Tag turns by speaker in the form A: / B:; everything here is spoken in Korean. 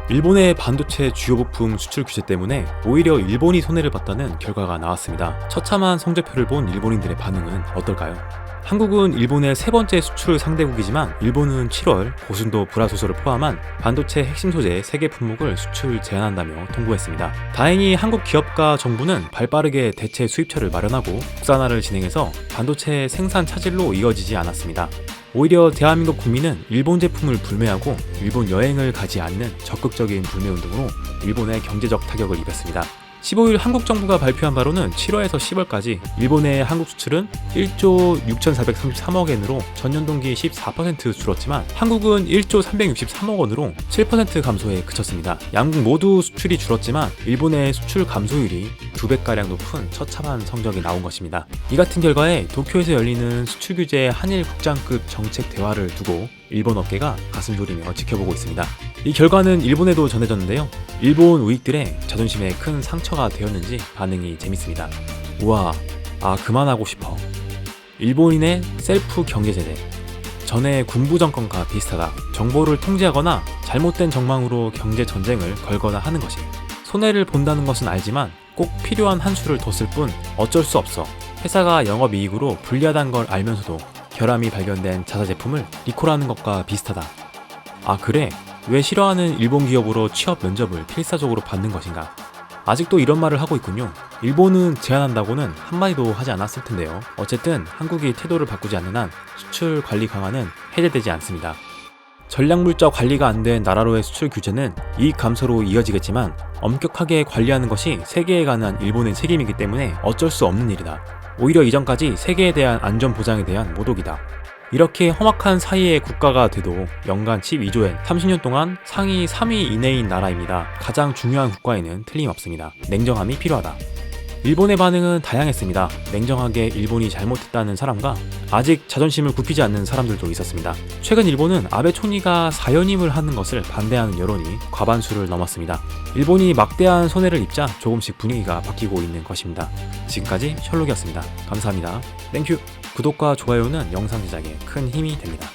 A: 일본의 반도체 주요 부품 수출 규제 때문에 오히려 일본이 손해를 봤다는 결과가 나왔습니다. 처참한 성적표를 본 일본인들의 반응은 어떨까요? 한국은 일본의 세 번째 수출 상대국이지만 일본은 7월 고순도 불화소설을 포함한 반도체 핵심 소재 3개 품목을 수출 제한한다며 통보했습니다. 다행히 한국 기업과 정부는 발빠르게 대체 수입처를 마련하고 국산화를 진행해서 반도체 생산 차질로 이어지지 않았습니다. 오히려 대한민국 국민은 일본 제품을 불매하고 일본 여행을 가지 않는 적극적인 불매 운동으로 일본의 경제적 타격을 입었습니다. 15일 한국 정부가 발표한 바로는 7월에서 10월까지 일본의 한국 수출은 1조 6,433억 엔으로 전년 동기 14% 줄었지만 한국은 1조 363억 원으로 7% 감소에 그쳤습니다. 양국 모두 수출이 줄었지만 일본의 수출 감소율이 2배가량 높은 처참한 성적이 나온 것입니다. 이 같은 결과에 도쿄에서 열리는 수출 규제 한일 국장급 정책 대화를 두고 일본 업계가 가슴 졸이며 지켜보고 있습니다. 이 결과는 일본에도 전해졌는데요. 일본 우익들의 자존심에 큰 상처가 되었는지 반응이 재밌습니다. 우와, 그만하고 싶어. 일본인의 셀프 경제제재. 전에 군부 정권과 비슷하다. 정보를 통제하거나 잘못된 정망으로 경제 전쟁을 걸거나 하는 것이. 손해를 본다는 것은 알지만 꼭 필요한 한 수를 뒀을 뿐 어쩔 수 없어. 회사가 영업이익으로 불리하다는 걸 알면서도 결함이 발견된 자사 제품을 리콜하는 것과 비슷하다. 그래? 왜 싫어하는 일본 기업으로 취업 면접을 필사적으로 받는 것인가? 아직도 이런 말을 하고 있군요. 일본은 제한한다고는 한마디도 하지 않았을 텐데요. 어쨌든 한국이 태도를 바꾸지 않는 한 수출 관리 강화는 해제되지 않습니다. 전략물자 관리가 안 된 나라로의 수출 규제는 이익 감소로 이어지겠지만 엄격하게 관리하는 것이 세계에 관한 일본의 책임이기 때문에 어쩔 수 없는 일이다. 오히려 이전까지 세계에 대한 안전 보장에 대한 모독이다. 이렇게 험악한 사이의 국가가 돼도 연간 12조엔 30년 동안 상위 3위 이내인 나라입니다. 가장 중요한 국가에는 틀림없습니다. 냉정함이 필요하다. 일본의 반응은 다양했습니다. 냉정하게 일본이 잘못했다는 사람과 아직 자존심을 굽히지 않는 사람들도 있었습니다. 최근 일본은 아베 총리가 사연임을 하는 것을 반대하는 여론이 과반수를 넘었습니다. 일본이 막대한 손해를 입자 조금씩 분위기가 바뀌고 있는 것입니다. 지금까지 셜록이었습니다. 감사합니다. 땡큐! 구독과 좋아요는 영상 제작에 큰 힘이 됩니다.